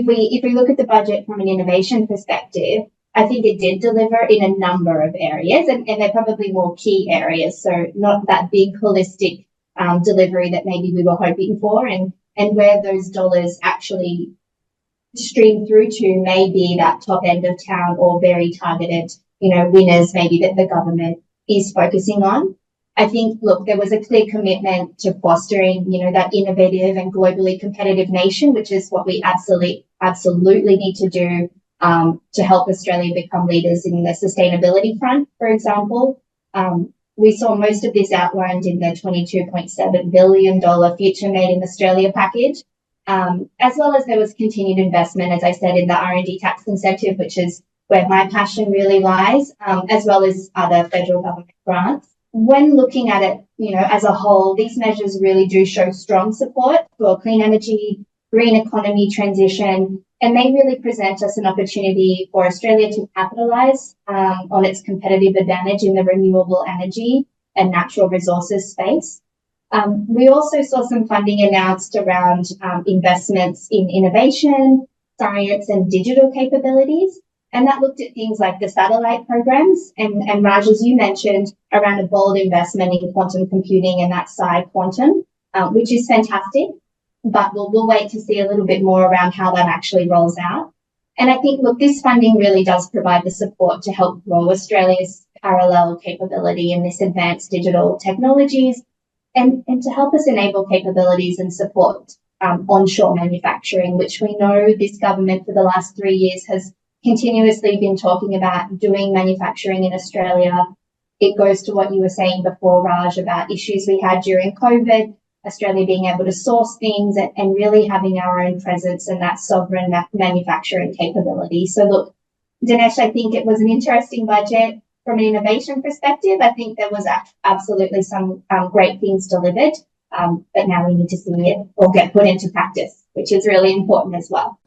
we look at the budget from an innovation perspective, I think it did deliver in a number of areas, and they're probably more key areas. So not that big holistic delivery that maybe we were hoping for, and where those dollars actually stream through to may be that top end of town or very targeted, winners maybe that the government is focusing on. I think, look, there was a clear commitment to fostering, that innovative and globally competitive nation, which is what we absolutely need to do to help Australia become leaders in the sustainability front, for example. We saw most of this outlined in the $22.7 billion Future Made in Australia package, as well as there was continued investment, as I said, in the R&D Tax Incentive, which is where my passion really lies, as well as other federal government grants. When looking at it, as a whole, these measures really do show strong support for clean energy, green economy transition, and they really present us an opportunity for Australia to capitalise on its competitive advantage in the renewable energy and natural resources space. We also saw some funding announced around investments in innovation, science and digital capabilities, and that looked at things like the satellite programs and Raj, as you mentioned, around a bold investment in quantum computing and that side quantum, which is fantastic. But we'll wait to see a little bit more around how that actually rolls out. And I think, look, this funding really does provide the support to help grow Australia's parallel capability in this advanced digital technologies and to help us enable capabilities and support onshore manufacturing, which we know this government for the last 3 years has continuously been talking about doing manufacturing in Australia. It goes to what you were saying before, Raj, about issues we had during COVID, Australia being able to source things and really having our own presence and that sovereign manufacturing capability. So look, Dinesh, I think it was an interesting budget from an innovation perspective. I think there was absolutely some great things delivered, but now we need to see it all get put into practice, which is really important as well.